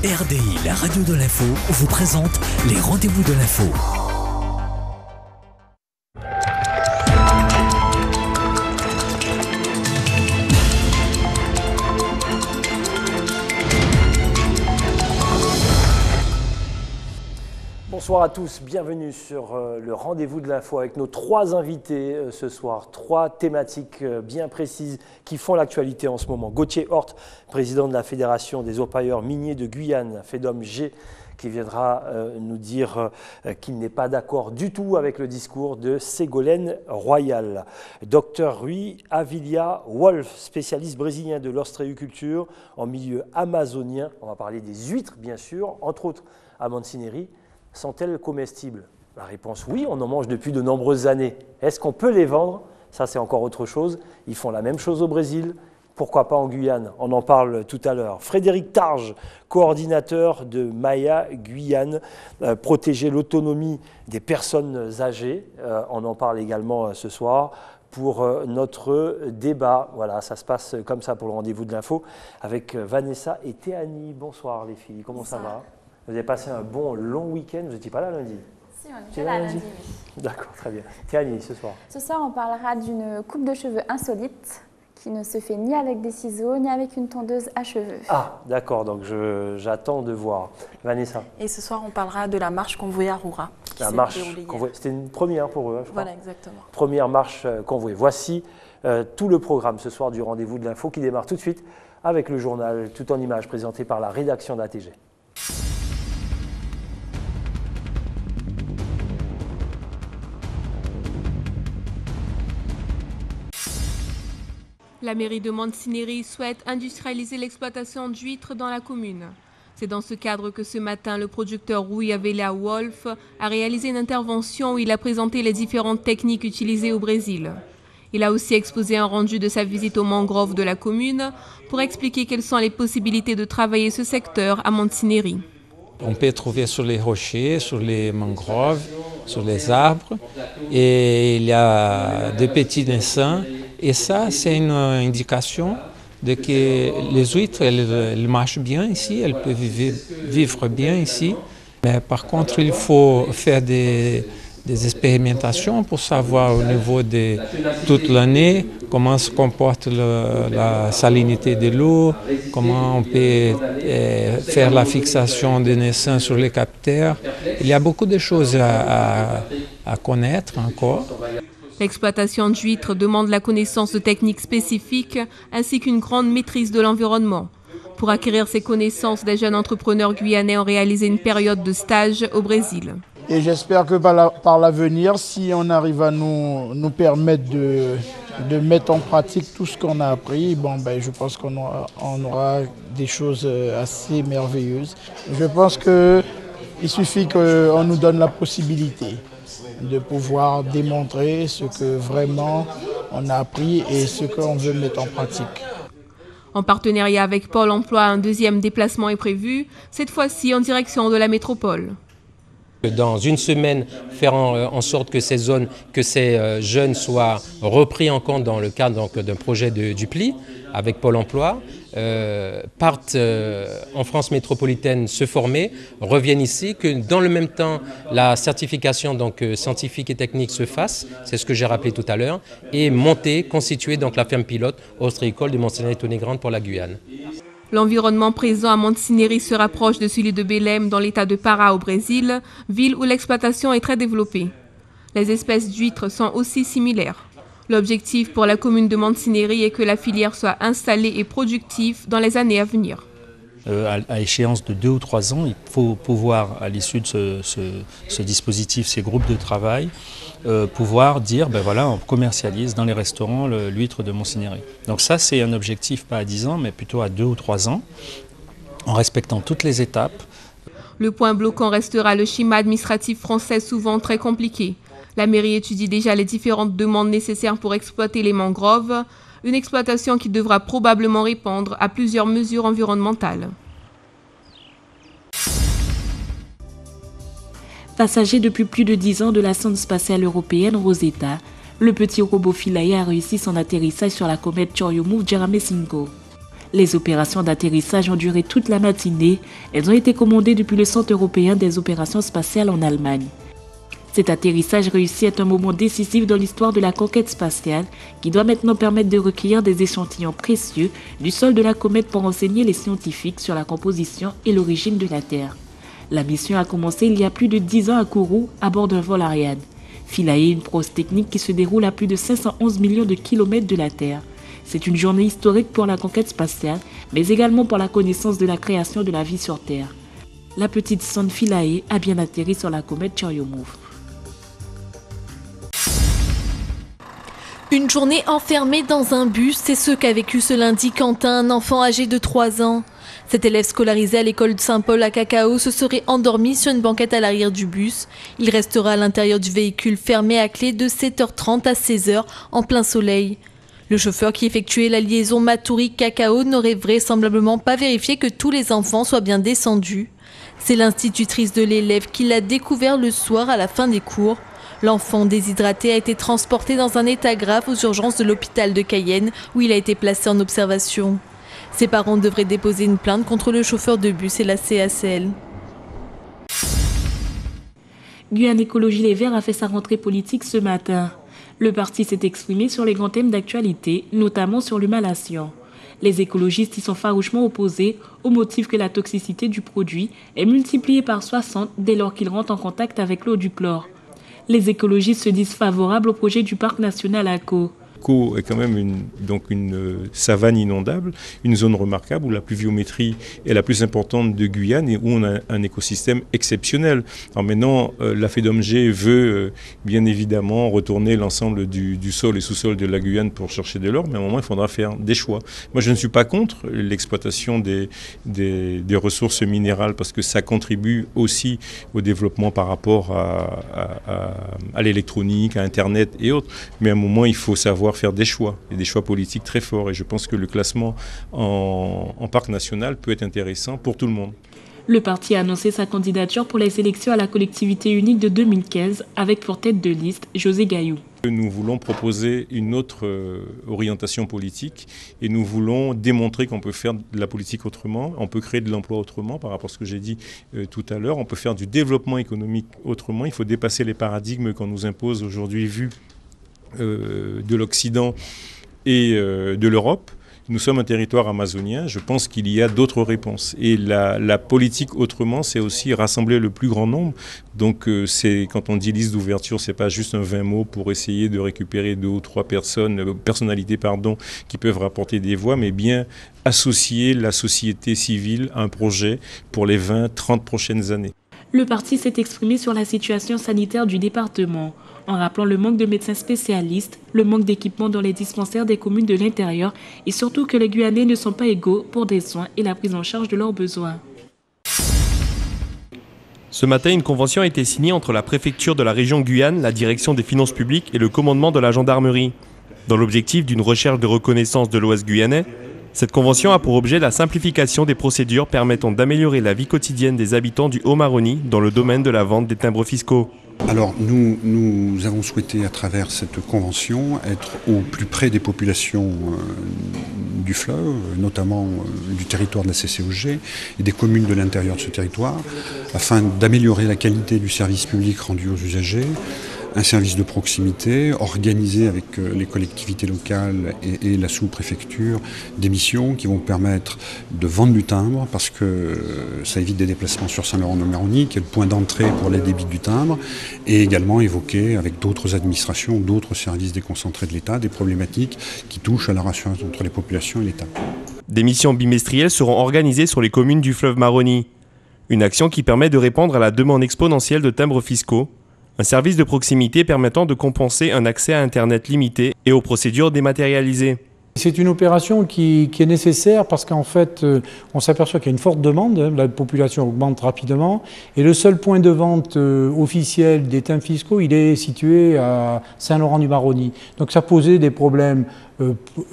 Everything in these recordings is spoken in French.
RDI, la radio de l'info, vous présente les rendez-vous de l'info. Bonsoir à tous, bienvenue sur le rendez-vous de l'info avec nos trois invités ce soir, trois thématiques bien précises qui font l'actualité en ce moment. Gauthier Hort, président de la Fédération des orpailleurs miniers de Guyane, FEDOM-G, qui viendra nous dire qu'il n'est pas d'accord du tout avec le discours de Ségolène Royal. Dr Rui Avilia Wolf, spécialiste brésilien de l'ostréiculture en milieu amazonien. On va parler des huîtres, bien sûr, entre autres à Mancineri. Sont-elles comestibles? La réponse oui, on en mange depuis de nombreuses années. Est-ce qu'on peut les vendre? Ça, c'est encore autre chose. Ils font la même chose au Brésil. Pourquoi pas en Guyane? On en parle tout à l'heure. Frédéric Targe, coordinateur de Maya Guyane, protéger l'autonomie des personnes âgées. On en parle également ce soir pour notre débat. Voilà, ça se passe comme ça pour le rendez-vous de l'info avec Vanessa et Théanie. Bonsoir les filles, comment ça va? Vous avez passé un bon long week-end, vous n'étiez pas là lundi? Si, on était là lundi, oui. D'accord, très bien. Théanie, ce soir? Ce soir, on parlera d'une coupe de cheveux insolite qui ne se fait ni avec des ciseaux, ni avec une tondeuse à cheveux. Ah, d'accord, donc j'attends de voir. Vanessa? Et ce soir, on parlera de la marche convoyée à Roura. La marche convoyée, c'était une première pour eux, je crois. Voilà, exactement. Première marche convoyée. Voici tout le programme ce soir du rendez-vous de l'info qui démarre tout de suite avec le journal tout en images présenté par la rédaction d'ATG. La mairie de Mancineri souhaite industrialiser l'exploitation d'huîtres dans la commune. C'est dans ce cadre que ce matin, le producteur Rui Avilia Wolf a réalisé une intervention où il a présenté les différentes techniques utilisées au Brésil. Il a aussi exposé un rendu de sa visite aux mangroves de la commune pour expliquer quelles sont les possibilités de travailler ce secteur à Mancineri. On peut trouver sur les rochers, sur les mangroves, sur les arbres, et il y a des petits dessins. Et ça, c'est une indication de que les huîtres, elles marchent bien ici, elles peuvent vivre bien ici. Mais par contre, il faut faire des expérimentations pour savoir au niveau de toute l'année comment se comporte la salinité de l'eau, comment on peut faire la fixation des naissins sur les capteurs. Il y a beaucoup de choses à connaître encore. L'exploitation d'huîtres demande la connaissance de techniques spécifiques ainsi qu'une grande maîtrise de l'environnement. Pour acquérir ces connaissances, des jeunes entrepreneurs guyanais ont réalisé une période de stage au Brésil. Et j'espère que par l'avenir, si on arrive à nous permettre de mettre en pratique tout ce qu'on a appris, je pense qu'on aura des choses assez merveilleuses. Je pense qu'il suffit qu'on nous donne la possibilité de pouvoir démontrer ce que vraiment on a appris et ce qu'on veut mettre en pratique. En partenariat avec Pôle emploi, un deuxième déplacement est prévu, cette fois-ci en direction de la métropole. Dans une semaine, faire en sorte que ces zones, que ces jeunes soient repris en compte dans le cadre d'un projet du PLI avec Pôle emploi, partent en France métropolitaine se former, reviennent ici, que dans le même temps la certification scientifique et technique se fasse, c'est ce que j'ai rappelé tout à l'heure, et monter, constituer la ferme pilote ostréicole de Mancineri-Tonnet-Grande pour la Guyane. L'environnement présent à Mancineri se rapproche de celui de Belém dans l'état de Pará au Brésil, ville où l'exploitation est très développée. Les espèces d'huîtres sont aussi similaires. L'objectif pour la commune de Mancineri est que la filière soit installée et productive dans les années à venir. À échéance de 2 ou 3 ans, il faut pouvoir, à l'issue de ce dispositif, ces groupes de travail, pouvoir dire, on commercialise dans les restaurants l'huître de Mancineri. Donc ça, c'est un objectif pas à 10 ans, mais plutôt à 2 ou 3 ans, en respectant toutes les étapes. Le point bloquant restera le schéma administratif français souvent très compliqué. La mairie étudie déjà les différentes demandes nécessaires pour exploiter les mangroves, une exploitation qui devra probablement répondre à plusieurs mesures environnementales. Passager depuis plus de 10 ans de la sonde spatiale européenne Rosetta, le petit robot Philae a réussi son atterrissage sur la comète Churyumov-Gerasimenko. Les opérations d'atterrissage ont duré toute la matinée. Elles ont été commandées depuis le Centre européen des opérations spatiales en Allemagne. Cet atterrissage réussi est un moment décisif dans l'histoire de la conquête spatiale qui doit maintenant permettre de recueillir des échantillons précieux du sol de la comète pour renseigner les scientifiques sur la composition et l'origine de la Terre. La mission a commencé il y a plus de 10 ans à Kourou à bord d'un vol Ariane. Philae, une prouesse technique qui se déroule à plus de 511 millions de kilomètres de la Terre. C'est une journée historique pour la conquête spatiale, mais également pour la connaissance de la création de la vie sur Terre. La petite sonde Philae a bien atterri sur la comète Churyumov. Une journée enfermée dans un bus, c'est ce qu'a vécu ce lundi Quentin, un enfant âgé de 3 ans. Cet élève scolarisé à l'école de Saint-Paul à Cacao se serait endormi sur une banquette à l'arrière du bus. Il restera à l'intérieur du véhicule fermé à clé de 7h30 à 16h en plein soleil. Le chauffeur qui effectuait la liaison Matoury-Cacao n'aurait vraisemblablement pas vérifié que tous les enfants soient bien descendus. C'est l'institutrice de l'élève qui l'a découvert le soir à la fin des cours. L'enfant déshydraté a été transporté dans un état grave aux urgences de l'hôpital de Cayenne où il a été placé en observation. Ses parents devraient déposer une plainte contre le chauffeur de bus et la CACL. Guyane Écologie Les Verts a fait sa rentrée politique ce matin. Le parti s'est exprimé sur les grands thèmes d'actualité, notamment sur l'humation. Les écologistes y sont farouchement opposés au motif que la toxicité du produit est multipliée par 60 dès lors qu'il rentre en contact avec l'eau du chlore. Les écologistes se disent favorables au projet du parc national Ako. Est quand même une savane inondable, une zone remarquable où la pluviométrie est la plus importante de Guyane et où on a un écosystème exceptionnel. Alors maintenant, la FEDOMG veut bien évidemment retourner l'ensemble du sol et sous-sol de la Guyane pour chercher de l'or, mais à un moment, il faudra faire des choix. Moi, je ne suis pas contre l'exploitation des ressources minérales parce que ça contribue aussi au développement par rapport à l'électronique, à Internet et autres. Mais à un moment, il faut savoir faire des choix, et des choix politiques très forts. Et je pense que le classement en parc national peut être intéressant pour tout le monde. Le parti a annoncé sa candidature pour les élections à la collectivité unique de 2015 avec pour tête de liste José Gaillou. Nous voulons proposer une autre orientation politique et nous voulons démontrer qu'on peut faire de la politique autrement, on peut créer de l'emploi autrement par rapport à ce que j'ai dit tout à l'heure, on peut faire du développement économique autrement, il faut dépasser les paradigmes qu'on nous impose aujourd'hui vus de l'Occident et de l'Europe. Nous sommes un territoire amazonien, je pense qu'il y a d'autres réponses. Et la politique autrement, c'est aussi rassembler le plus grand nombre. Donc quand on dit liste d'ouverture, c'est pas juste un 20 mots pour essayer de récupérer 2 ou 3 personnalités qui peuvent rapporter des voix, mais bien associer la société civile à un projet pour les 20-30 prochaines années. Le parti s'est exprimé sur la situation sanitaire du département, en rappelant le manque de médecins spécialistes, le manque d'équipements dans les dispensaires des communes de l'intérieur et surtout que les Guyanais ne sont pas égaux pour des soins et la prise en charge de leurs besoins. Ce matin, une convention a été signée entre la préfecture de la région Guyane, la direction des finances publiques et le commandement de la gendarmerie. Dans l'objectif d'une recherche de reconnaissance de l'Ouest guyanais, cette convention a pour objet la simplification des procédures permettant d'améliorer la vie quotidienne des habitants du Haut-Maroni dans le domaine de la vente des timbres fiscaux. Alors nous avons souhaité à travers cette convention être au plus près des populations du fleuve, notamment du territoire de la CCOG et des communes de l'intérieur de ce territoire, afin d'améliorer la qualité du service public rendu aux usagers, un service de proximité organisé avec les collectivités locales et la sous-préfecture, des missions qui vont permettre de vendre du timbre parce que ça évite des déplacements sur Saint-Laurent-du-Maroni, qui est le point d'entrée pour les débits du timbre, et également évoquer avec d'autres administrations, d'autres services déconcentrés de l'État, des problématiques qui touchent à la relation entre les populations et l'État. Des missions bimestrielles seront organisées sur les communes du fleuve Maroni. Une action qui permet de répondre à la demande exponentielle de timbres fiscaux, un service de proximité permettant de compenser un accès à Internet limité et aux procédures dématérialisées. C'est une opération qui est nécessaire parce qu'en fait, on s'aperçoit qu'il y a une forte demande, la population augmente rapidement, et le seul point de vente officiel des timbres fiscaux, il est situé à Saint-Laurent-du-Maroni. Donc ça posait des problèmes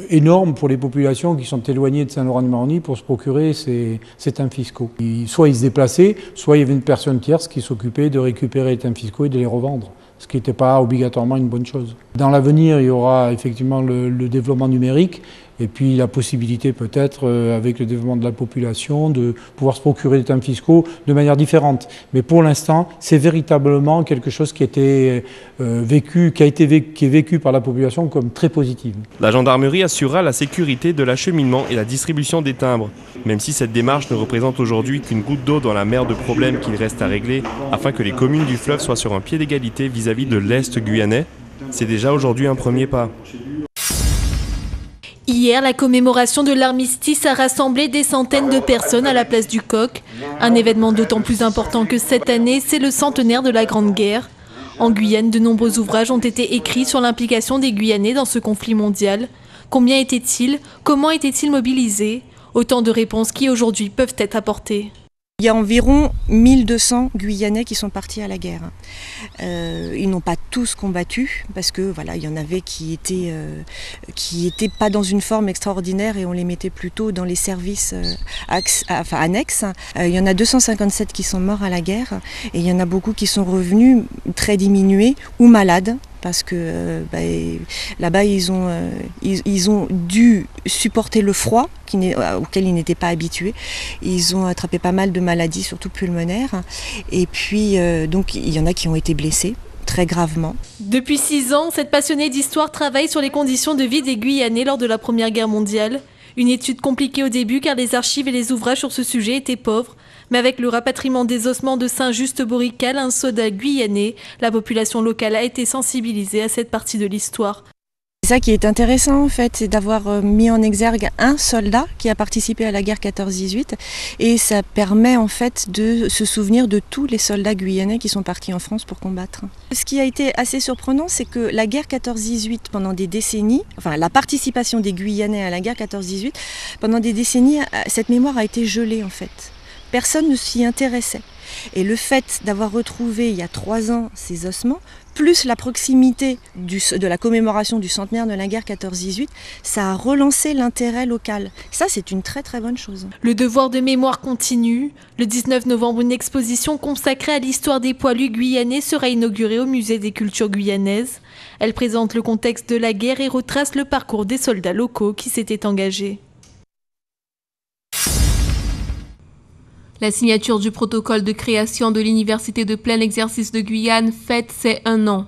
énormes pour les populations qui sont éloignées de Saint-Laurent-du-Maroni pour se procurer ces timbres fiscaux. Soit ils se déplaçaient, soit il y avait une personne tierce qui s'occupait de récupérer les timbres fiscaux et de les revendre, ce qui n'était pas obligatoirement une bonne chose. Dans l'avenir, il y aura effectivement le développement numérique et puis la possibilité peut-être, avec le développement de la population, de pouvoir se procurer des timbres fiscaux de manière différente. Mais pour l'instant, c'est véritablement quelque chose qui a été vécu, qui est vécu par la population comme très positif. La gendarmerie assurera la sécurité de l'acheminement et la distribution des timbres, même si cette démarche ne représente aujourd'hui qu'une goutte d'eau dans la mer de problèmes qu'il reste à régler afin que les communes du fleuve soient sur un pied d'égalité vis-à-vis de l'Est guyanais. C'est déjà aujourd'hui un premier pas. Hier, la commémoration de l'armistice a rassemblé des centaines de personnes à la place du Coq. Un événement d'autant plus important que cette année, c'est le centenaire de la Grande Guerre. En Guyane, de nombreux ouvrages ont été écrits sur l'implication des Guyanais dans ce conflit mondial. Combien étaient-ils? Comment étaient-ils mobilisés? Autant de réponses qui aujourd'hui peuvent être apportées. Il y a environ 1200 Guyanais qui sont partis à la guerre. Ils n'ont pas tous combattu parce que voilà, il y en avait qui étaient pas dans une forme extraordinaire et on les mettait plutôt dans les services annexes. Il y en a 257 qui sont morts à la guerre et il y en a beaucoup qui sont revenus très diminués ou malades. Parce que là-bas, ils ont dû supporter le froid auquel ils n'étaient pas habitués. Ils ont attrapé pas mal de maladies, surtout pulmonaires. Et puis, donc, il y en a qui ont été blessés très gravement. Depuis 6 ans, cette passionnée d'histoire travaille sur les conditions de vie des Guyanais lors de la Première Guerre mondiale. Une étude compliquée au début car les archives et les ouvrages sur ce sujet étaient pauvres. Mais avec le rapatriement des ossements de Saint-Just-Borical, un soldat guyanais, la population locale a été sensibilisée à cette partie de l'histoire. C'est ça qui est intéressant en fait, c'est d'avoir mis en exergue un soldat qui a participé à la guerre 14-18 et ça permet en fait de se souvenir de tous les soldats guyanais qui sont partis en France pour combattre. Ce qui a été assez surprenant, c'est que la guerre 14-18 pendant des décennies, enfin la participation des Guyanais à la guerre 14-18, pendant des décennies, cette mémoire a été gelée en fait. Personne ne s'y intéressait. Et le fait d'avoir retrouvé il y a 3 ans ces ossements, plus la proximité de la commémoration du centenaire de la guerre 14-18, ça a relancé l'intérêt local. Ça, c'est une très très bonne chose. Le devoir de mémoire continue. Le 19 novembre, une exposition consacrée à l'histoire des poilus guyanais sera inaugurée au Musée des cultures guyanaises. Elle présente le contexte de la guerre et retrace le parcours des soldats locaux qui s'étaient engagés. La signature du protocole de création de l'Université de plein exercice de Guyane fête ses 1 an.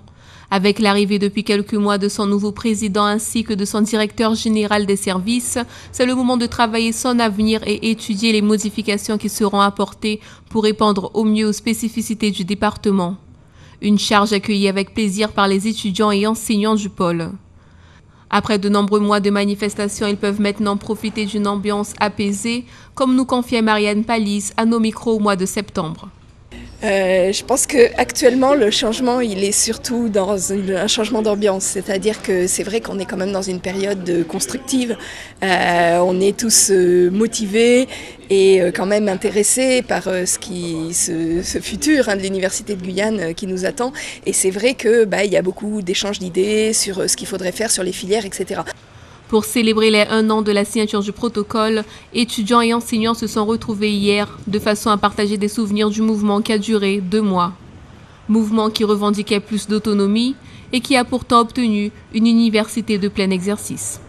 Avec l'arrivée depuis quelques mois de son nouveau président ainsi que de son directeur général des services, c'est le moment de travailler son avenir et étudier les modifications qui seront apportées pour répondre au mieux aux spécificités du département. Une charge accueillie avec plaisir par les étudiants et enseignants du pôle. Après de nombreux mois de manifestations, ils peuvent maintenant profiter d'une ambiance apaisée, comme nous confiait Marianne Palis à nos micros au mois de septembre. Je pense qu'actuellement, le changement, il est surtout dans un changement d'ambiance. C'est-à-dire que c'est vrai qu'on est quand même dans une période constructive. On est tous motivés et quand même intéressés par ce futur de l'Université de Guyane qui nous attend. Et c'est vrai qu'il y a beaucoup d'échanges d'idées sur ce qu'il faudrait faire sur les filières, etc. Pour célébrer les 1 an de la signature du protocole, étudiants et enseignants se sont retrouvés hier de façon à partager des souvenirs du mouvement qui a duré 2 mois. Mouvement qui revendiquait plus d'autonomie et qui a pourtant obtenu une université de plein exercice.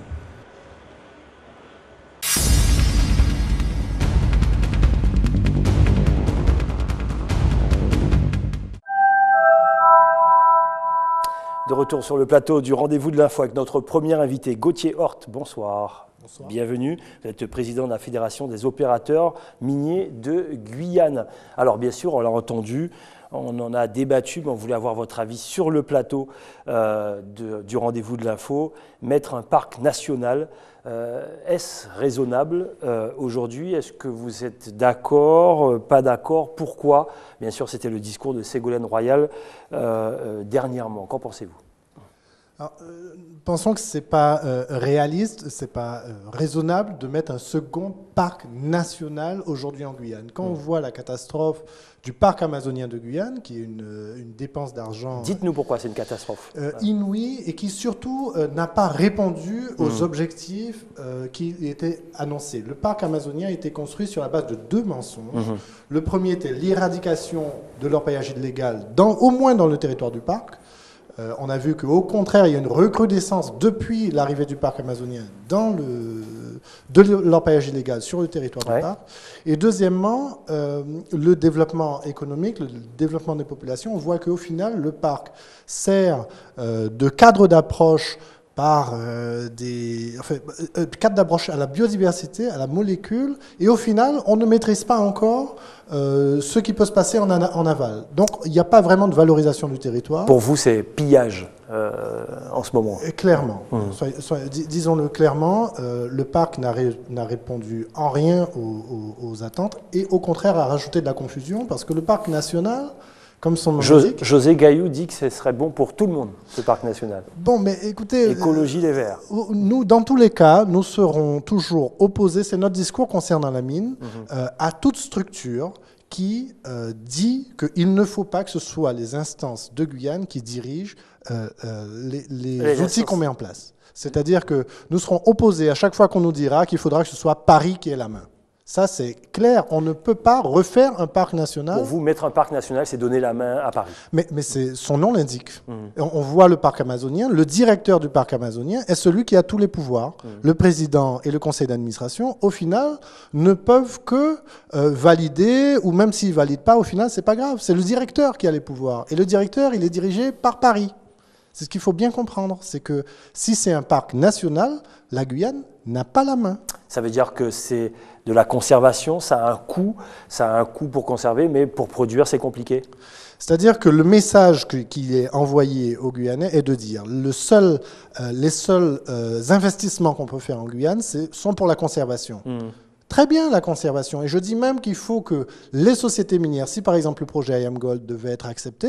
De retour sur le plateau du rendez-vous de l'info avec notre premier invité, Gauthier Hort. Bonsoir. Bonsoir. Bienvenue. Vous êtes président de la Fédération des opérateurs miniers de Guyane. Alors bien sûr, on l'a entendu, on en a débattu, mais on voulait avoir votre avis sur le plateau du rendez-vous de l'info. Mettre un parc national, est-ce raisonnable aujourd'hui? Est-ce que vous êtes d'accord, pas d'accord? Pourquoi? Bien sûr, c'était le discours de Ségolène Royal dernièrement. Qu'en pensez-vous? Pensons que ce n'est pas réaliste, ce n'est pas raisonnable de mettre un second parc national aujourd'hui en Guyane. Quand on voit la catastrophe du parc amazonien de Guyane, qui est une dépense d'argent... Dites-nous pourquoi c'est une catastrophe. Inouïe et qui surtout n'a pas répondu aux objectifs qui étaient annoncés. Le parc amazonien a été construit sur la base de 2 mensonges. Le premier était l'éradication de l'orpaillage illégal, au moins dans le territoire du parc. On a vu qu'au contraire, il y a une recrudescence depuis l'arrivée du parc amazonien de l'orpaillage illégal sur le territoire du parc. Et deuxièmement, le développement économique, le développement des populations, on voit qu'au final, le parc sert de cadre d'approche cadre d'approche à la biodiversité, à la molécule, et au final, on ne maîtrise pas encore ce qui peut se passer en aval. Donc, il n'y a pas vraiment de valorisation du territoire. Pour vous, c'est pillage en ce moment. Et clairement, disons-le clairement, le parc n'a répondu en rien aux attentes, et au contraire a rajouté de la confusion, parce que le parc national, comme son nom l'indique, José Gaillou dit que ce serait bon pour tout le monde, ce parc national. Bon, mais écoutez... Écologie des Verts. Nous, dans tous les cas, nous serons toujours opposés, c'est notre discours concernant la mine, à toute structure qui dit qu'il ne faut pas que ce soit les instances de Guyane qui dirigent les outils qu'on met en place. C'est-à-dire que nous serons opposés à chaque fois qu'on nous dira qu'il faudra que ce soit Paris qui ait la main. Ça, c'est clair. On ne peut pas refaire un parc national. Pour vous, mettre un parc national, c'est donner la main à Paris. Mais son nom l'indique. On voit le parc amazonien. Le directeur du parc amazonien est celui qui a tous les pouvoirs. Le président et le conseil d'administration, au final, ne peuvent que valider, ou même s'ils ne valident pas, au final, c'est pas grave. C'est le directeur qui a les pouvoirs. Et le directeur, il est dirigé par Paris. C'est ce qu'il faut bien comprendre. C'est que si c'est un parc national, la Guyane n'a pas la main. Ça veut dire que c'est de la conservation, ça a un coût pour conserver, mais pour produire, c'est compliqué. C'est-à-dire que le message qui est envoyé aux Guyanais est de dire les seuls investissements qu'on peut faire en Guyane sont pour la conservation. Très bien la conservation. Et je dis même qu'il faut que les sociétés minières, si par exemple le projet IAMGOLD devait être accepté,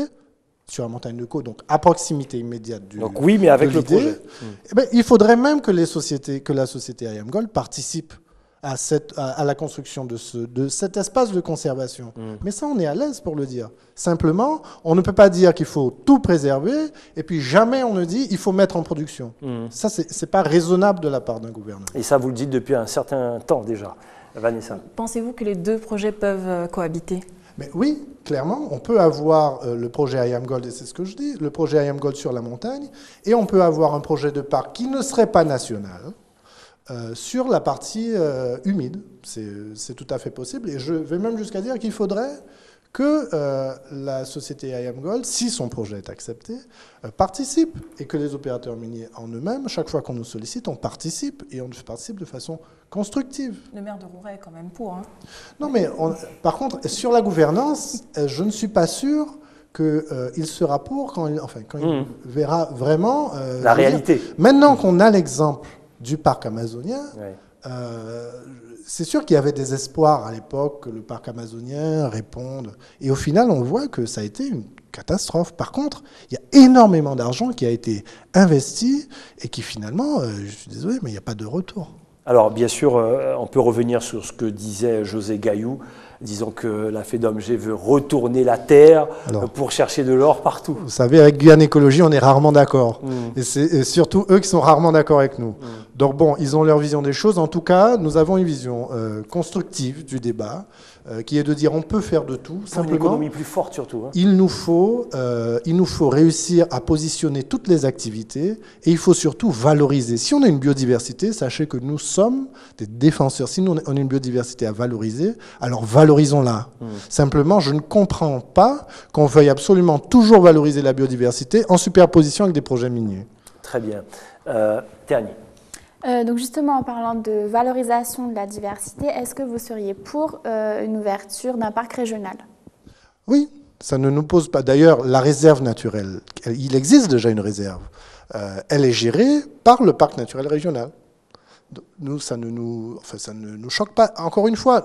sur la montagne de Caux, donc à proximité immédiate du. Donc oui, mais avec le projet. Eh bien, il faudrait même que la société IAMGOLD participe à la construction de cet espace de conservation. Mais ça, on est à l'aise pour le dire. Simplement, on ne peut pas dire qu'il faut tout préserver, et puis jamais on ne dit qu'il faut mettre en production. Ça, c'est pas raisonnable de la part d'un gouvernement. Et ça, vous le dites depuis un certain temps déjà. Vanessa. Pensez-vous que les deux projets peuvent cohabiter ? Mais oui, clairement, on peut avoir le projet IAMGOLD, et c'est ce que je dis, le projet IAMGOLD sur la montagne, et on peut avoir un projet de parc qui ne serait pas national sur la partie humide. C'est tout à fait possible, et je vais même jusqu'à dire qu'il faudrait que la société IAMGOLD, si son projet est accepté, participe, et que les opérateurs miniers en eux-mêmes, chaque fois qu'on nous sollicite, on participe, et on participe de façon constructive. Le maire de Roura est quand même pour. Hein. Non, mais par contre, sur la gouvernance, je ne suis pas sûr qu'il sera pour quand il verra vraiment la réalité. Maintenant qu'on a l'exemple du parc amazonien, c'est sûr qu'il y avait des espoirs à l'époque que le parc amazonien réponde. Et au final, on voit que ça a été une catastrophe. Par contre, il y a énormément d'argent qui a été investi et qui finalement, je suis désolé, mais il n'y a pas de retour. Alors, bien sûr, on peut revenir sur ce que disait José Gaillou, disant que la FEDOMG veut retourner la terre pour chercher de l'or partout. Vous savez, avec Guyane Écologie, on est rarement d'accord. Et c'est surtout eux qui sont rarement d'accord avec nous. Donc bon, ils ont leur vision des choses. En tout cas, nous avons une vision constructive du débat, qui est de dire on peut faire de tout. Pour simplement, une économie plus forte surtout. Hein. Il nous faut réussir à positionner toutes les activités, et il faut surtout valoriser. Si on a une biodiversité, sachez que nous sommes des défenseurs. Si nous, on a une biodiversité à valoriser, alors valorisons-la. Simplement, je ne comprends pas qu'on veuille absolument toujours valoriser la biodiversité en superposition avec des projets miniers. Très bien. Terni. Donc justement, en parlant de valorisation de la diversité, est-ce que vous seriez pour une ouverture d'un parc régional? Oui, ça ne nous pose pas. D'ailleurs, la réserve naturelle, il existe déjà une réserve. Elle est gérée par le parc naturel régional. Nous, ça ne nous choque pas. Encore une fois,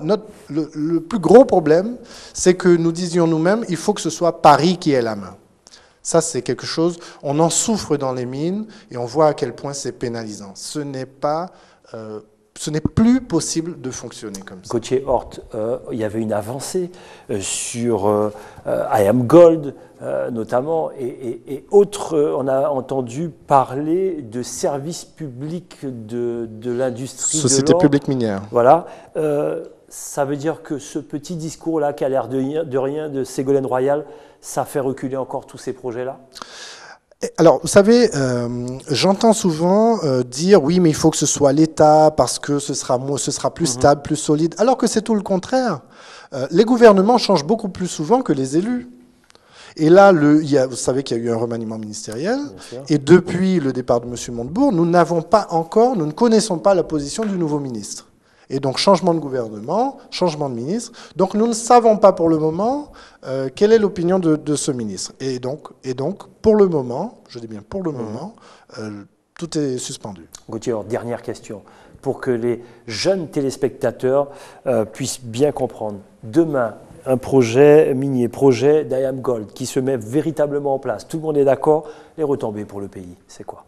le plus gros problème, c'est que nous disions nous-mêmes, il faut que ce soit Paris qui ait la main. Ça, c'est quelque chose, on en souffre dans les mines et on voit à quel point c'est pénalisant. Ce n'est plus possible de fonctionner comme ça. Gauthier-Hort, il y avait une avancée sur IAMGOLD notamment et autres. On a entendu parler de services publics de l'industrie de l'or. Société publique minière. Voilà. Ça veut dire que ce petit discours-là, qui a l'air de rien de Ségolène Royal, ça fait reculer encore tous ces projets-là? Alors, vous savez, j'entends souvent dire oui, mais il faut que ce soit l'État parce que ce sera plus stable, plus solide, alors que c'est tout le contraire. Les gouvernements changent beaucoup plus souvent que les élus. Et là, vous savez qu'il y a eu un remaniement ministériel, et depuis le départ de M. Montebourg, nous ne connaissons pas la position du nouveau ministre. Et donc, changement de gouvernement, changement de ministre. Donc, nous ne savons pas pour le moment quelle est l'opinion de ce ministre. Et donc, pour le moment, je dis bien pour le moment, tout est suspendu. Gauthier, dernière question, pour que les jeunes téléspectateurs puissent bien comprendre. Demain, un projet minier, projet d'IAM Gold, qui se met véritablement en place. Tout le monde est d'accord. Les retombées pour le pays, c'est quoi?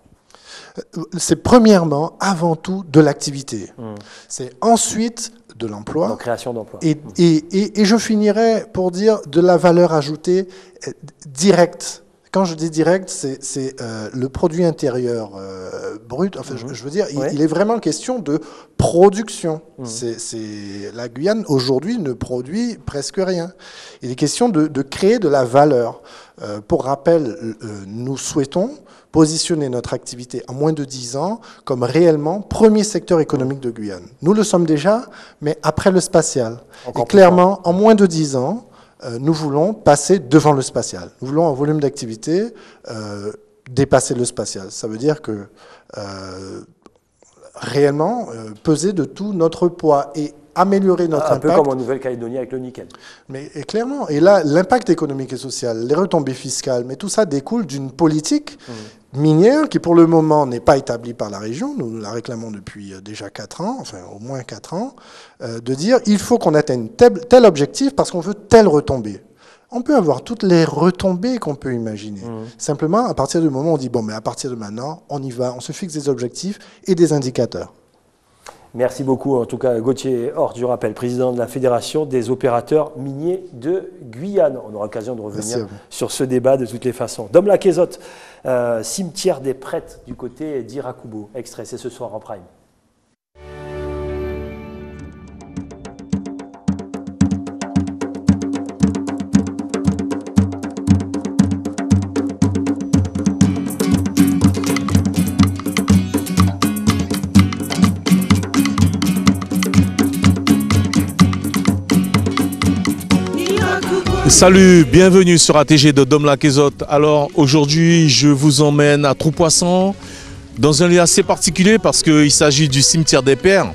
C'est premièrement, avant tout, de l'activité. C'est ensuite de l'emploi. Donc, création d'emplois. Et je finirai pour dire de la valeur ajoutée directe. Quand je dis direct, c'est le produit intérieur brut. Enfin, je veux dire, il est vraiment question de production. La Guyane, aujourd'hui, ne produit presque rien. Il est question de créer de la valeur. Pour rappel, nous souhaitons positionner notre activité en moins de 10 ans comme réellement premier secteur économique de Guyane. Nous le sommes déjà, mais après le spatial. Et clairement, en moins de 10 ans, nous voulons passer devant le spatial. Nous voulons, en volume d'activité, dépasser le spatial. Ça veut dire que réellement, peser de tout notre poids et améliorer notre impact. Un peu comme en Nouvelle-Calédonie avec le nickel. Mais clairement, et là, l'impact économique et social, les retombées fiscales, mais tout ça découle d'une politique minière qui, pour le moment, n'est pas établie par la région. Nous la réclamons depuis déjà 4 ans, enfin au moins 4 ans, de dire il faut qu'on atteigne tel objectif parce qu'on veut telle retombée. On peut avoir toutes les retombées qu'on peut imaginer. Simplement, à partir du moment où on dit bon, mais à partir de maintenant, on y va, on se fixe des objectifs et des indicateurs. Merci beaucoup, en tout cas, Gauthier Hort, je rappelle, président de la Fédération des opérateurs miniers de Guyane. On aura l'occasion de revenir sur ce débat de toutes les façons. Dom Laquezotte, cimetière des prêtres du côté d'Irakubo. Extrait, c'est ce soir en prime. Salut, bienvenue sur ATG de Dom Laquezotte. Alors aujourd'hui, je vous emmène à Trou-Poisson, dans un lieu assez particulier parce qu'il s'agit du cimetière des Pères.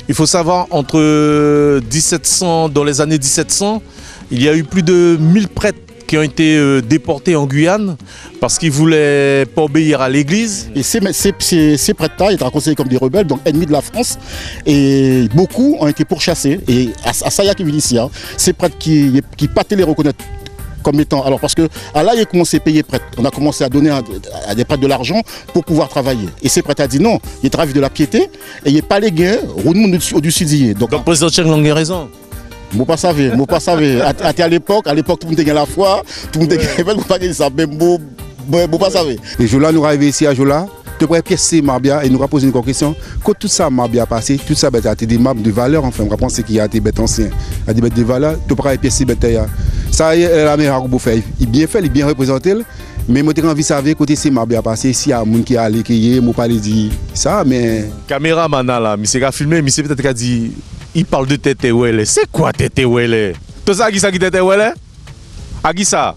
Il faut savoir, dans les années 1700, il y a eu plus de 1000 prêtres qui ont été déportés en Guyane parce qu'ils ne voulaient pas obéir à l'église. Et ces prêtres-là étaient considérés comme des rebelles, donc ennemis de la France. Et beaucoup ont été pourchassés. Et à ça, il y a qui vient ici. Ces prêtres qui partaient les reconnaître comme étant... Alors parce que là, il a commencé à payer prêtres. On a commencé à donner à des prêtres de l'argent pour pouvoir travailler. Et ces prêtres ont dit non, ils travaillent de la piété et il n'y a pas les gains, au-dessus d'hier. Donc le président Tcheng a raison. Moi pas savais. À l'époque, tout le monde était à la foi, tout le monde était pas ça, mais moi pas savais. Et Jola nous arrivé ici à Jola, tu pourrais piécer Marbia et nous poser une question. Quand tout ça Marbia passé, tout ça a été des maps de valeur, enfin on pense qu'il y a des bêtes anciens, il y a des bêtes de valeur, tu pourrais piécer bêtes. Ça la meilleure fait, il bien fait, il bien représenté. Mais moi j'ai envie de savoir côté c'est Marbia passé, s'il y a un monde qui a allé qui moi pas dit ça mais caméraman là, monsieur a filmé, monsieur peut-être qu'a dit il parle de Tété Ouellet. C'est quoi Tété Ouellet? Tout ça, qui Tété Ouellet? À qui ça?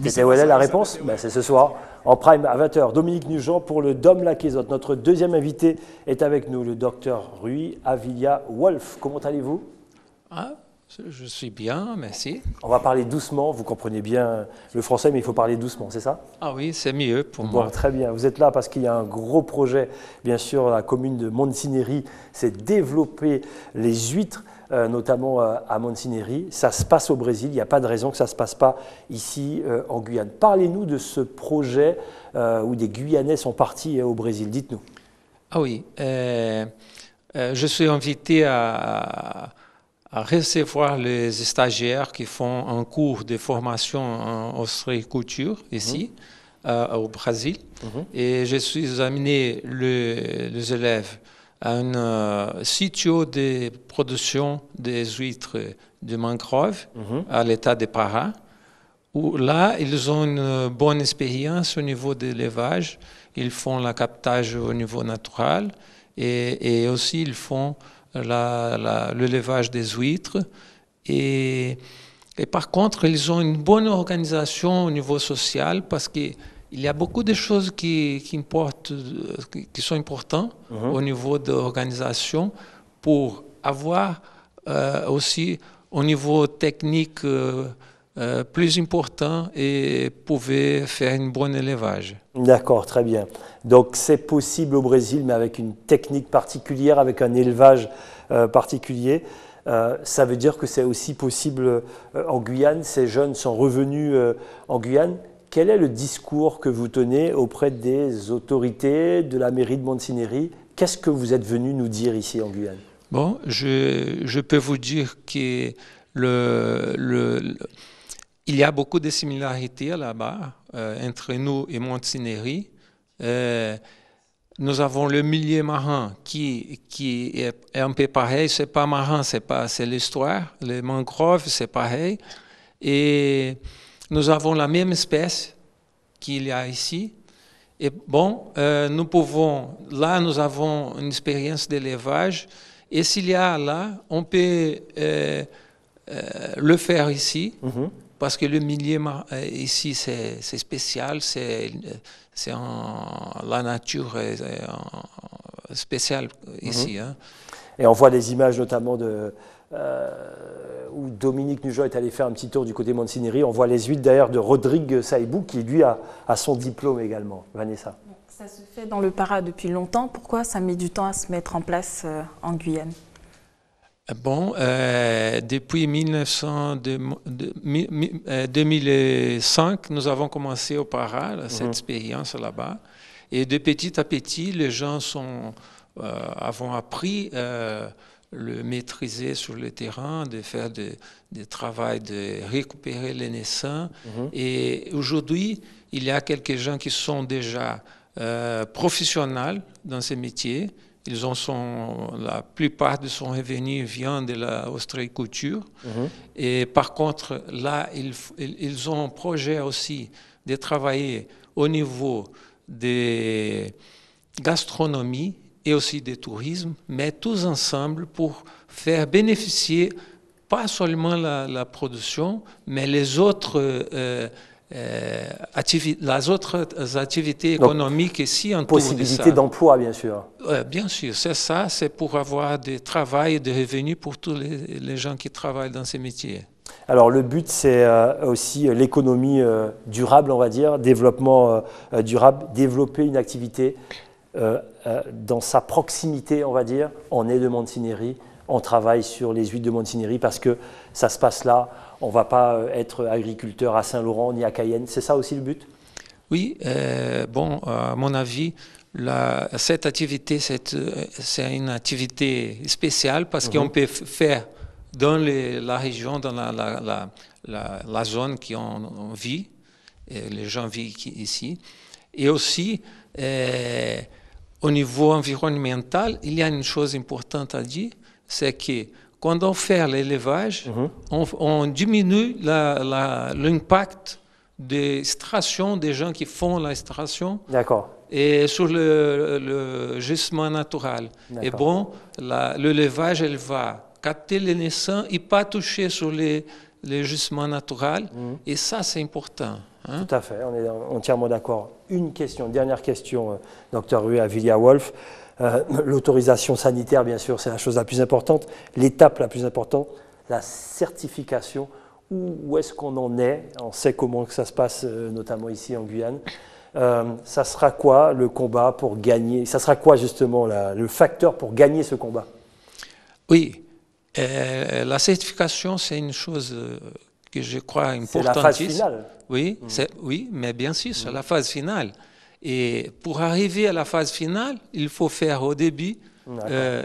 Tété Ouellet, la réponse c'est ce soir, en prime à 20h. Dominique Nugent pour le Dom Laquezotte. Notre deuxième invité est avec nous, le docteur Rui Avilia Wolf. Comment allez-vous? Je suis bien, merci. On va parler doucement, vous comprenez bien le français, mais il faut parler doucement, c'est ça? Ah oui, c'est mieux pour moi. Très bien, vous êtes là parce qu'il y a un gros projet, bien sûr, la commune de Montsinéry, c'est développer les huîtres, notamment à Montsinéry. Ça se passe au Brésil, il n'y a pas de raison que ça ne se passe pas ici en Guyane. Parlez-nous de ce projet où des Guyanais sont partis au Brésil, dites-nous. Ah oui, je suis invité à recevoir les stagiaires qui font un cours de formation en ostréiculture ici, au Brésil. Et je suis amené les élèves à un sitio de production des huîtres de mangrove à l'état de Pará, où là, ils ont une bonne expérience au niveau de l'élevage. Ils font le captage au niveau naturel et aussi ils font l'élevage des huîtres. Et par contre, ils ont une bonne organisation au niveau social parce qu'il y a beaucoup de choses qui sont importantes au niveau de l'organisation pour avoir aussi au niveau technique plus important et pouvait faire un bon élevage. D'accord, très bien. Donc c'est possible au Brésil, mais avec une technique particulière, avec un élevage particulier. Ça veut dire que c'est aussi possible en Guyane. Ces jeunes sont revenus en Guyane. Quel est le discours que vous tenez auprès des autorités de la mairie de Montsinéry? Qu'est-ce que vous êtes venu nous dire ici en Guyane? Bon, je peux vous dire que il y a beaucoup de similarités là-bas entre nous et Montsinéry. Nous avons le milieu marin qui est un peu pareil. C'est pas marin, c'est l'histoire. Les mangroves, c'est pareil. Et nous avons la même espèce qu'il y a ici. Et bon, nous avons une expérience d'élevage. Et s'il y a là, on peut le faire ici. Parce que le milieu ici, c'est spécial, la nature est spéciale ici. Hein. Et on voit des images notamment où Dominique Nugeot est allé faire un petit tour du côté Montsinéry. On voit les huîtres d'ailleurs de Rodrigue Saïbou qui lui a son diplôme également. Vanessa. Ça se fait dans le Para depuis longtemps. Pourquoi ça met du temps à se mettre en place en Guyane? Bon, depuis 2005, nous avons commencé au Para, cette expérience là-bas. Et de petit à petit, les gens avons appris le maîtriser sur le terrain, de faire des travail, de récupérer les naissants. Et aujourd'hui, il y a quelques gens qui sont déjà professionnels dans ces métiers. La plupart de son revenu vient de l'ostréiculture. Et par contre, là, ils ont un projet aussi de travailler au niveau de gastronomie et aussi de tourisme, mais tous ensemble pour faire bénéficier pas seulement la production, mais les autres activités économiques ici en possibilité d'emploi, bien sûr. Bien sûr, c'est ça, c'est pour avoir du travail et des revenus pour tous les gens qui travaillent dans ces métiers. Alors le but, c'est aussi l'économie durable, on va dire, développement durable, développer une activité dans sa proximité, on va dire. On est de Montsinéry, on travaille sur les huîtres de Montsinéry parce que ça se passe là. On ne va pas être agriculteur à Saint-Laurent ni à Cayenne. C'est ça aussi le but? Oui, à mon avis, cette activité, c'est une activité spéciale parce qu'on peut faire dans la région, dans la zone qui on vit, et les gens vivent ici. Et aussi, au niveau environnemental, il y a une chose importante à dire, c'est que quand on fait l'élevage, on diminue l'impact des extractions des gens qui font l'extraction. D'accord. Et sur le gisement naturel. Et bon, l'élevage, elle va capter les naissants et pas toucher sur les gisements naturels. Et ça, c'est important. Hein? Tout à fait, on est entièrement d'accord. Une question, dernière question, Dr Rui Avilia-Wolf. L'autorisation sanitaire, bien sûr, c'est la chose la plus importante. L'étape la plus importante, la certification. Où est-ce qu'on en est? On sait comment que ça se passe, notamment ici en Guyane. Ça sera quoi le combat pour gagner? Ça sera quoi justement le facteur pour gagner ce combat? Oui, la certification, c'est une chose que je crois importante. C'est la phase finale. Oui, oui, mais bien sûr, c'est la phase finale. Et pour arriver à la phase finale, il faut faire au début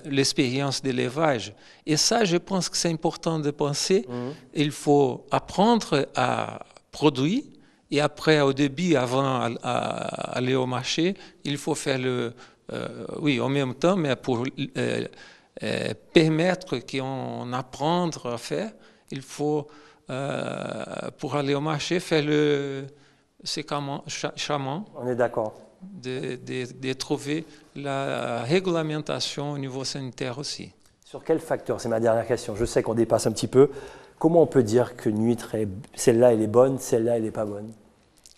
l'expérience d'élevage. Et ça, je pense que c'est important de penser. Il faut apprendre à produire. Et après, au début, avant d'aller au marché, il faut faire oui, en même temps, mais pour permettre qu'on apprenne à faire, il faut pour aller au marché, faire le chaman. On est d'accord. De trouver la réglementation au niveau sanitaire aussi. Sur quel facteur? C'est ma dernière question. Je sais qu'on dépasse un petit peu. Comment on peut dire qu'une huître, celle-là, elle est bonne, celle-là, elle n'est pas bonne?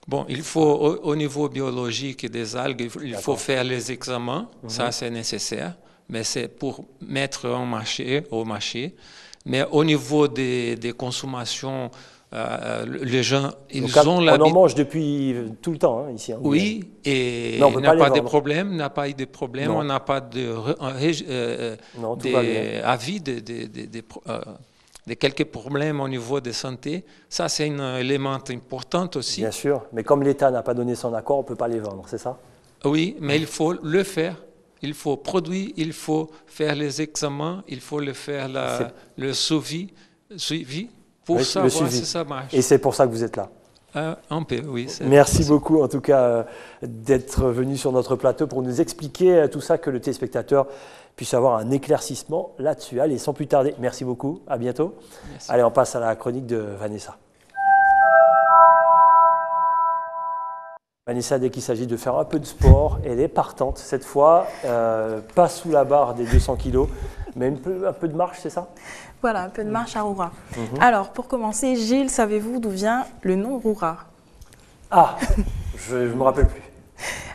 Bon, il faut, au niveau biologique des algues, il faut faire les examens. Ça, c'est nécessaire. Mais c'est pour mettre au marché. Mais au niveau des consommations, les gens, ils ont l'habitude. On en mange depuis tout le temps, hein, ici. Hein, oui, et il n'y a pas de problème, n'a pas eu de problème, on n'a pas d'avis de quelques problèmes au niveau de santé. Ça, c'est un élément important aussi. Bien sûr, mais comme l'État n'a pas donné son accord, on ne peut pas les vendre, c'est ça? Oui, mais il faut le faire. Il faut produire, il faut faire les examens, il faut le faire le suivi pour savoir si ça marche. Et c'est pour ça que vous êtes là? Un peu, oui. Merci beaucoup, en tout cas, d'être venu sur notre plateau pour nous expliquer tout ça, que le téléspectateur puisse avoir un éclaircissement là-dessus. Allez, sans plus tarder, merci beaucoup, à bientôt. Merci. Allez, on passe à la chronique de Vanessa. Vanessa, dès qu'il s'agit de faire un peu de sport, elle est partante. Cette fois, pas sous la barre des 200 kilos, mais un peu de marche, c'est ça? Voilà, un peu de marche à Roura. Alors, pour commencer, Gilles, savez-vous d'où vient le nom Roura? Ah, je ne me rappelle plus.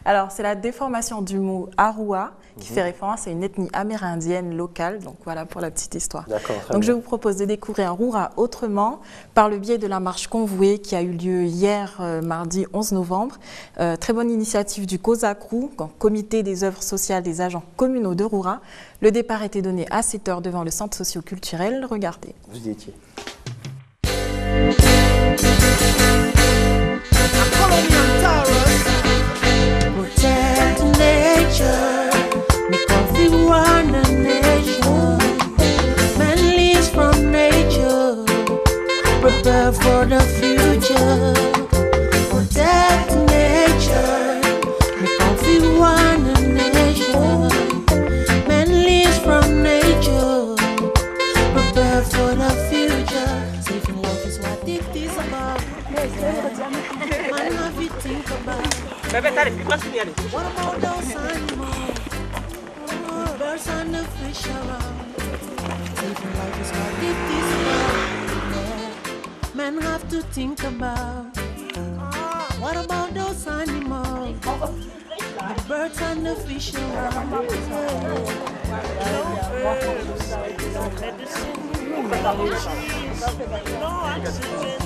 Alors, c'est la déformation du mot Arua, qui fait référence à une ethnie amérindienne locale. Donc, voilà pour la petite histoire. Donc, je vous propose de découvrir Roura autrement par le biais de la marche convouée qui a eu lieu hier, mardi 11 novembre. Très bonne initiative du COSACRU, Comité des œuvres sociales des agents communaux de Roura. Le départ était donné à 7 h devant le centre socio-culturel. Regardez. Vous y étiez. Prepare for the future. Protect nature. Make everyone a nation. Man lives from nature. Prepare for the future. Saving life is what it is about. Man, have you think about? What about those animals? Birds and the fish around. Saving life is what it is about. Men have to think about. What about those animals? The birds and the fish around. No herbs, no medicine, no cheese, no oxygen.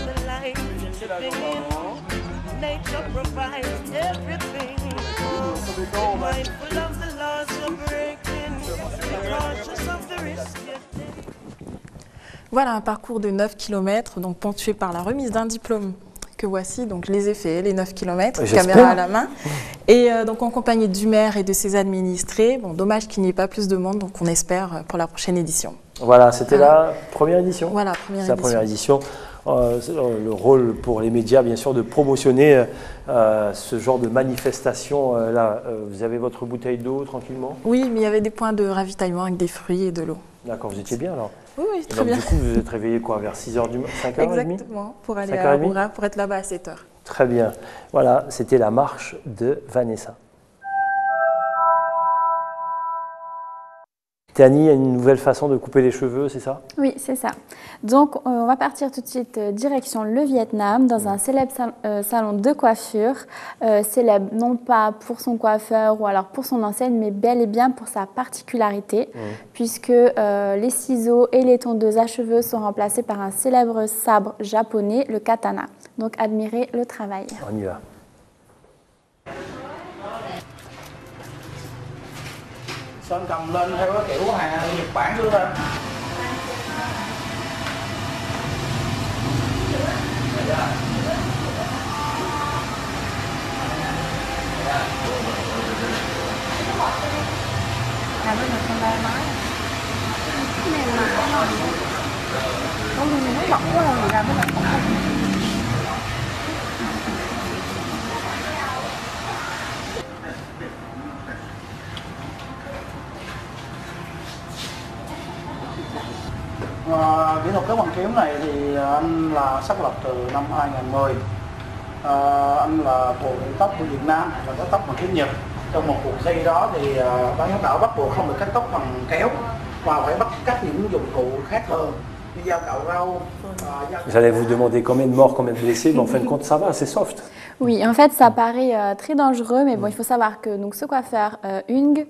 The life you're living in, nature provides everything. Be mindful of the laws you're breaking. Be conscious of the risk you're taking. Voilà un parcours de 9 km, donc ponctué par la remise d'un diplôme que voici. Donc je les ai fait, les 9 km, caméra à la main. Et donc en compagnie du maire et de ses administrés. Bon, dommage qu'il n'y ait pas plus de monde, donc on espère pour la prochaine édition. Voilà, c'était la première édition. Voilà, première édition. La première édition. Le rôle pour les médias, bien sûr, de promotionner ce genre de manifestation. Là, vous avez votre bouteille d'eau tranquillement? Oui, mais il y avait des points de ravitaillement avec des fruits et de l'eau. D'accord, vous étiez bien alors? Oui, oui, très donc, bien. Du coup, vous vous êtes réveillé quoi, vers 6h du matin, 5h30? Exactement, pour aller à Roura, pour être là-bas à 7h. Très bien. Voilà, c'était la marche de Vanessa. Théanie, il y a une nouvelle façon de couper les cheveux, c'est ça? Oui, c'est ça. Donc, on va partir tout de suite direction le Vietnam, dans un célèbre salon de coiffure. Célèbre non pas pour son coiffeur ou alors pour son enseigne, mais bel et bien pour sa particularité, puisque les ciseaux et les tondeuses à cheveux sont remplacés par un célèbre sabre japonais, le katana. Donc, admirez le travail. On y va. Sơn cầm lên theo cái kiểu hàng Nhật Bản luôn rồi. Làm với mình không ba máy. Cái này là cái ngon. Con mình nó bỏng quá rồi, làm với mình không. Kỹ thuật cắt bằng kiếm này thì anh là xác lập từ năm 2010. Anh là bộ biện tóc của Việt Nam và cắt tóc bằng kiếm Nhật. Trong một cuộc thi đó thì ban giám khảo bắt buộc không được cắt tóc bằng kéo và phải bắt cắt những dụng cụ khác hơn như dao cạo rau. J'allais vous demander combien de morts, combien de blessés, mais en fin de compte ça va, c'est soft. Oui, en fait ça paraît très dangereux, mais bon, il faut savoir que donc, ce coiffeur Ung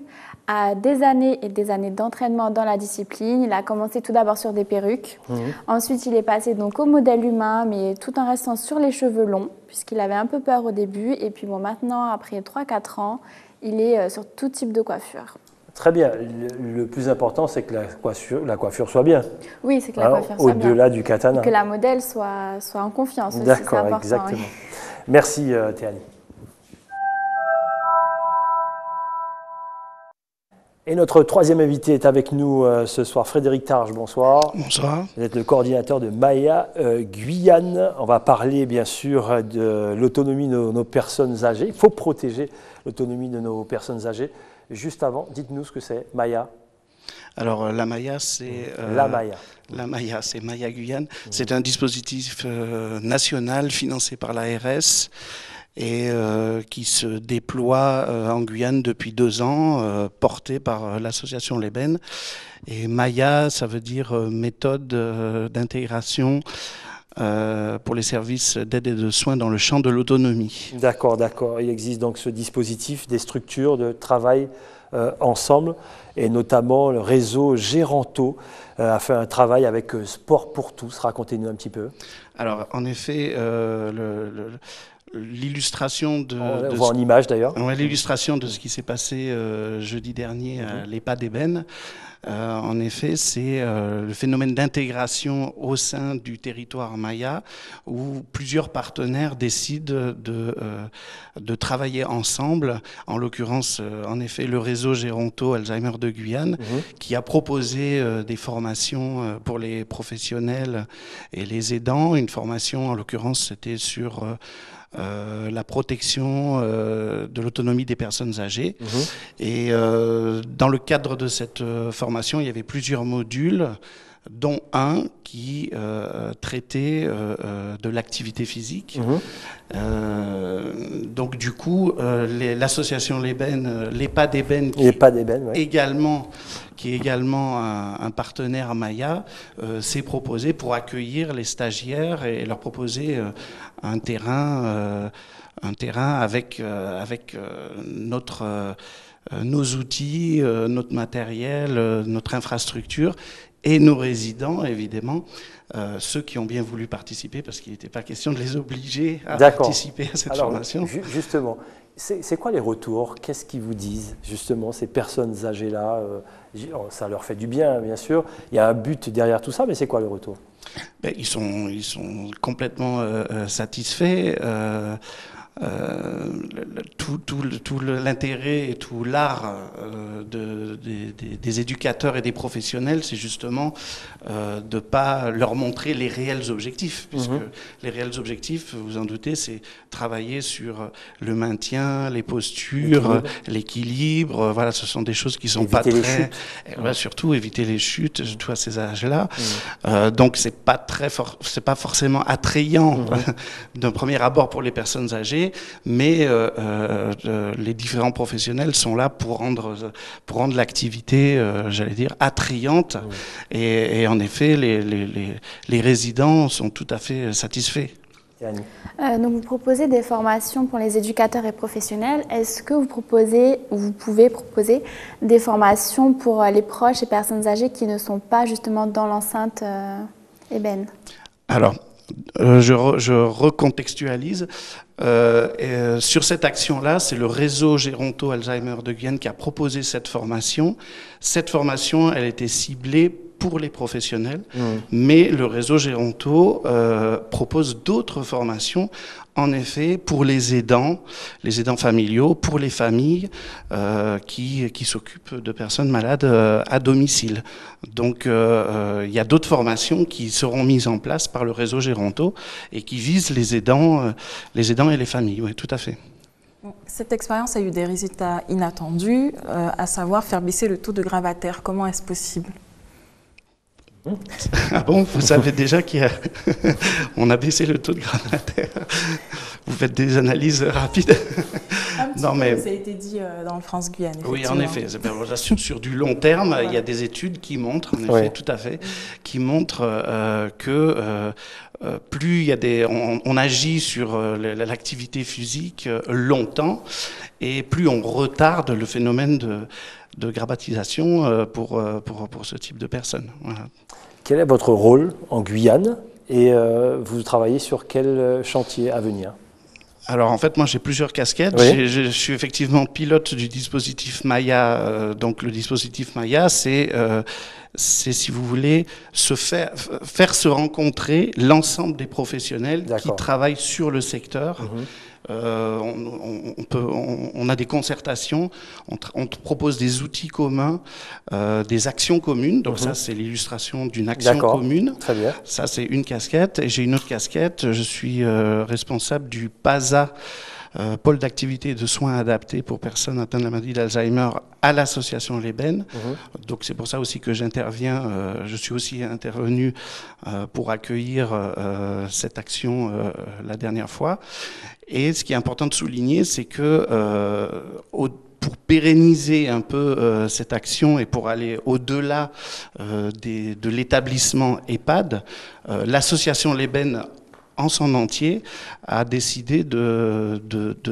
a des années et des années d'entraînement dans la discipline. Il a commencé tout d'abord sur des perruques. Ensuite, il est passé donc au modèle humain, mais tout en restant sur les cheveux longs, puisqu'il avait un peu peur au début. Et puis bon, maintenant, après 3-4 ans, il est sur tout type de coiffure. Très bien. Le plus important, c'est que la coiffure soit bien. Oui, c'est que la coiffure soit bien. Au-delà du katana. Et que la modèle soit en confiance aussi. D'accord, exactement. Oui. Merci Théanie. Et notre troisième invité est avec nous ce soir, Frédéric Targe, bonsoir. Bonsoir. Vous êtes le coordinateur de Maya Guyane. On va parler bien sûr de l'autonomie de nos personnes âgées. Il faut protéger l'autonomie de nos personnes âgées. Juste avant, dites-nous ce que c'est Maya. Alors la Maya, c'est La Maya, c'est Maya Guyane. C'est un dispositif national financé par l'ARS et qui se déploie en Guyane depuis 2 ans, porté par l'association l'Ébène. Et Maya, ça veut dire méthode d'intégration pour les services d'aide et de soins dans le champ de l'autonomie. D'accord, d'accord. Il existe donc ce dispositif, des structures de travail ensemble, et notamment le réseau Géranto a fait un travail avec Sport pour tous. Racontez-nous un petit peu. Alors, en effet, l'illustration de... On voit en image d'ailleurs. Ouais, l'illustration de ce qui s'est passé jeudi dernier à l'EHPAD d'Ébène. En effet, c'est le phénomène d'intégration au sein du territoire Maya où plusieurs partenaires décident de travailler ensemble. En l'occurrence, en effet, le réseau Géronto Alzheimer de Guyane qui a proposé des formations pour les professionnels et les aidants. Une formation, en l'occurrence, c'était sur... la protection de l'autonomie des personnes âgées. Et dans le cadre de cette formation, il y avait plusieurs modules, dont un qui traitait de l'activité physique. Donc du coup, l'association l'EHPAD d'Ébène, qui est également un partenaire à Maya, s'est proposé pour accueillir les stagiaires et leur proposer un terrain avec nos outils, notre matériel, notre infrastructure et nos résidents, évidemment, ceux qui ont bien voulu participer, parce qu'il n'était pas question de les obliger à participer à cette formation. Justement, c'est quoi les retours? Qu'est-ce qu'ils vous disent, justement, ces personnes âgées-là? Ça leur fait du bien, bien sûr. Il y a un but derrière tout ça, mais c'est quoi le retour? Ils sont complètement satisfaits. Tout l'intérêt et tout l'art des éducateurs et des professionnels, c'est justement de ne pas leur montrer les réels objectifs, puisque les réels objectifs, vous en doutez, c'est travailler sur le maintien, les postures, l'équilibre. Voilà, ce sont des choses qui ne sont pas très... surtout éviter les chutes, surtout à ces âges-là. Donc c'est pas forcément attrayant d'un premier abord pour les personnes âgées, mais les différents professionnels sont là pour rendre l'activité, j'allais dire, attrayante. Et en effet, les résidents sont tout à fait satisfaits. Donc vous proposez des formations pour les éducateurs et professionnels. Est-ce que vous proposez ou vous pouvez proposer des formations pour les proches et personnes âgées qui ne sont pas justement dans l'enceinte Ébène? Alors, je recontextualise. Sur cette action-là, c'est le réseau Géronto Alzheimer de Guyane qui a proposé cette formation. Cette formation, elle était ciblée pour les professionnels, mais le réseau Géronto propose d'autres formations, en effet, pour les aidants familiaux, pour les familles qui s'occupent de personnes malades à domicile. Donc il y a d'autres formations qui seront mises en place par le réseau Géronto et qui visent les aidants et les familles, oui, tout à fait. Cette expérience a eu des résultats inattendus, à savoir faire baisser le taux de gravataire. Comment est-ce possible ? Ah bon, vous savez déjà qu'on a baissé le taux de granataire. Vous faites des analyses rapides. Ça a été dit dans le France-Guyane. Oui, en effet. Sur du long terme, il y a des études qui montrent, en effet, tout à fait, qui montrent que plus il y a on agit sur l'activité physique longtemps, et plus on retarde le phénomène de grabbatisation pour ce type de personnes. Voilà. Quel est votre rôle en Guyane et vous travaillez sur quel chantier à venir? Alors en fait, moi j'ai plusieurs casquettes. Oui. Je suis effectivement pilote du dispositif Maya. Donc le dispositif Maya, c'est si vous voulez faire se rencontrer l'ensemble des professionnels qui travaillent sur le secteur. On a des concertations, on propose des outils communs, des actions communes. Donc ça, c'est l'illustration d'une action commune. Très bien. Ça, c'est une casquette. Et j'ai une autre casquette. Je suis responsable du PASA, pôle d'activité et de soins adaptés pour personnes atteintes de la maladie d'Alzheimer à l'association Leben. Donc c'est pour ça aussi que j'interviens. Je suis aussi intervenu pour accueillir cette action la dernière fois. Et ce qui est important de souligner, c'est que pour pérenniser un peu cette action et pour aller au-delà de l'établissement EHPAD, l'association Leben en son entier a décidé de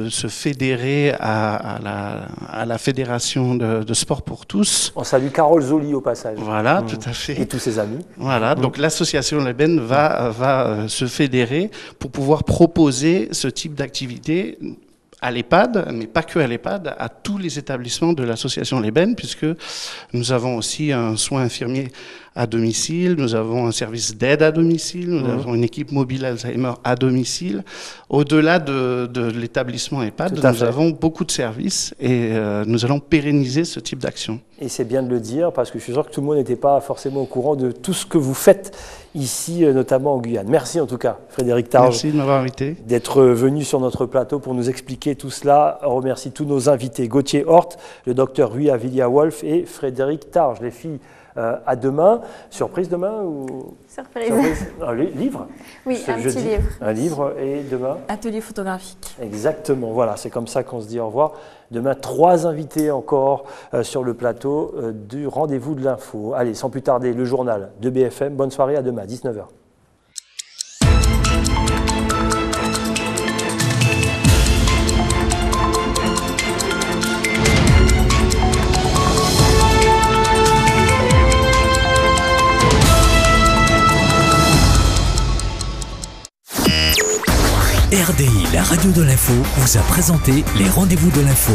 se fédérer à la Fédération de sport pour tous. On salue Carole Zoli au passage. Voilà, tout à fait. Et tous ses amis. Voilà, donc l'association Leben va se fédérer pour pouvoir proposer ce type d'activité à l'EHPAD, mais pas que à l'EHPAD, à tous les établissements de l'association Leben, puisque nous avons aussi un soin infirmier à domicile, nous avons un service d'aide à domicile, nous avons une équipe mobile Alzheimer à domicile. Au-delà de l'établissement EHPAD, nous avons beaucoup de services et nous allons pérenniser ce type d'action. Et c'est bien de le dire, parce que je suis sûr que tout le monde n'était pas forcément au courant de tout ce que vous faites ici, notamment en Guyane. Merci en tout cas, Frédéric Targe. Merci de m'avoir invité. D'être venu sur notre plateau pour nous expliquer tout cela. On remercie tous nos invités, Gauthier Hort, le docteur Rui Avilia-Wolf et Frédéric Targe. Les filles, à demain. Surprise demain ou... Surprise. Livre? Oui, un petit livre. Un livre et demain? Atelier photographique. Exactement, voilà, c'est comme ça qu'on se dit au revoir. Demain, 3 invités encore sur le plateau du Rendez-vous de l'info. Allez, sans plus tarder, le journal de BFM. Bonne soirée, à demain, 19h. RDI, la radio de l'info, vous a présenté les Rendez-vous de l'info.